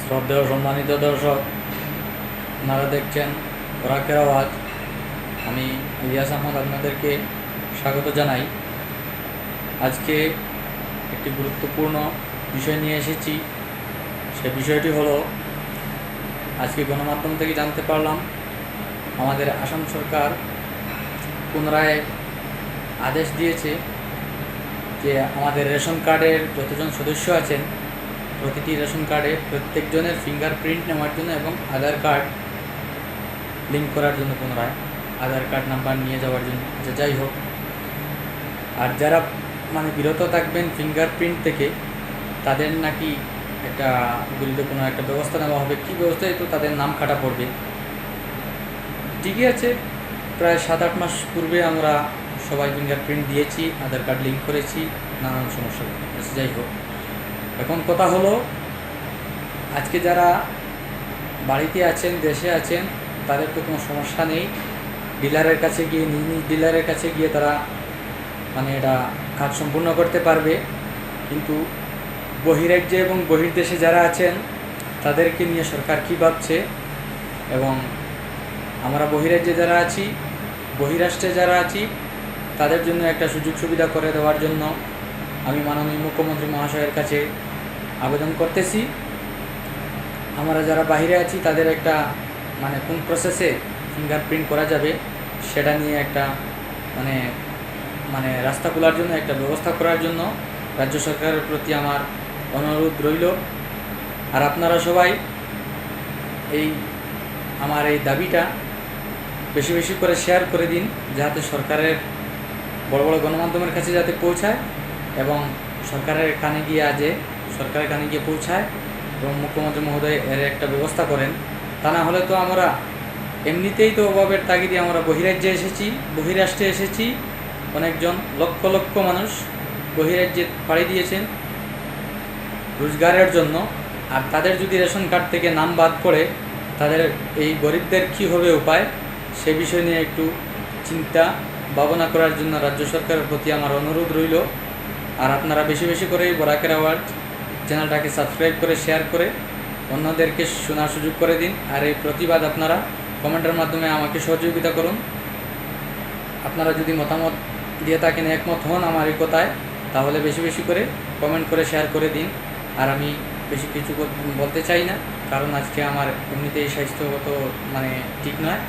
শ্রদ্ধেয় সম্মানিত দর্শক, আপনারা দেখছেন বরাকের আওয়াজ। আমি ইলিয়াস আহমদ আপনাদেরকে স্বাগত জানাই। আজকে একটি গুরুত্বপূর্ণ বিষয় নিয়ে এসেছি। সে বিষয়টি হলো, আজকে গণমাধ্যম থেকে জানতে পারলাম আমাদের আসাম সরকার পুনরায় আদেশ দিয়েছে যে আমাদের রেশন কার্ডের যতজন সদস্য আছেন প্রতিটি রেশন কার্ডে প্রত্যেকজনের ফিঙ্গারপ্রিন্ট নেওয়ার জন্য এবং আধার কার্ড লিঙ্ক করার জন্য, পুনরায় আধার কার্ড নাম্বার নিয়ে যাওয়ার জন্য। যাই হোক, আর যারা বিরত থাকবেন ফিঙ্গারপ্রিন্ট থেকে, তাদের নাকি একটা বিরুদ্ধে কোনো একটা ব্যবস্থা নেওয়া হবে। কী ব্যবস্থা? তো তাদের নাম কাটা পড়বে। ঠিকই আছে, প্রায় 7-8 মাস পূর্বে আমরা সবাই ফিঙ্গারপ্রিন্ট দিয়েছি, আধার কার্ড লিঙ্ক করেছি, নানান সমস্যা। যাই হোক, এখন কথা হলো, আজকে যারা বাড়িতে আছেন, দেশে আছেন, তাদের তো কোনো সমস্যা নেই। ডিলারের কাছে গিয়ে, নিজ ডিলারের কাছে গিয়ে তারা এটা কাজ সম্পূর্ণ করতে পারবে। কিন্তু বহিরাজ্যে এবং বহির্দেশে যারা আছেন তাদেরকে নিয়ে সরকার কী ভাবছে, এবং আমরা বহিরাজ্যে যারা আছি, বহিরাষ্ট্রে যারা আছি, তাদের জন্য একটা সুযোগ সুবিধা করে দেওয়ার জন্য আমি মাননীয় মুখ্যমন্ত্রী মহাশয়ের কাছে আবেদন করতেছি। আমরা যারা বাইরে আছি তাদের একটা কোন প্রসেসে ফিঙ্গারপ্রিন্ট করা যাবে সেটা নিয়ে একটা রাস্তা খোলার জন্য, একটা ব্যবস্থা করার জন্য রাজ্য সরকারের প্রতি আমার অনুরোধ রইল। আর আপনারা সবাই আমার এই দাবিটা বেশি বেশি করে শেয়ার করে দিন, যাতে সরকারের বড় বড় গণমাধ্যমের কাছে যাতে পৌঁছায় এবং সরকারের কানে গিয়ে পৌঁছায়, এবং মুখ্যমন্ত্রী মহোদয় এর একটা ব্যবস্থা করেন। তা না হলে তো আমরা এমনিতেই তো অভাবের তাগিদে আমরা বহিরাজ্যে এসেছি, বহিরাষ্ট্রে এসেছি। অনেকজন লক্ষ লক্ষ মানুষ বহিরাজ্যে পাড়ি দিয়েছেন রোজগারের জন্য। আর তাদের যদি রেশন কার্ড থেকে নাম বাদ পড়ে, তাদের এই গরিবদের কী হবে উপায়, সে বিষয় নিয়ে একটু চিন্তা ভাবনা করার জন্য রাজ্য সরকারের প্রতি আমার অনুরোধ রইল। আর আপনারা বেশি বেশি করে বরাকের আওয়াজ চ্যানেলটাকে সাবস্ক্রাইব করে, শেয়ার করে অন্যদেরকে শোনার সুযোগ করে দিন। আর এই প্রতিবাদ আপনারা কমেন্টের মাধ্যমে আমাকে সহযোগিতা করুন। আপনারা যদি মতামত দিয়ে থাকেন, একমত হন আমার এই কথায়, তাহলে বেশি বেশি করে কমেন্ট করে শেয়ার করে দিন। আর আমি বেশি কিছু বলতে চাই না, কারণ আজকে আমার এমনিতেই স্বাস্থ্যগত ঠিক নয়,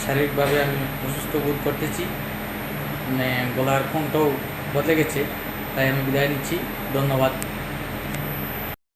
শারীরিকভাবে আমি অসুস্থ বোধ করতেছি, গলার কণ্ঠও বদলে গেছে। তাই আমি বিদায় নিচ্ছি। ধন্যবাদ।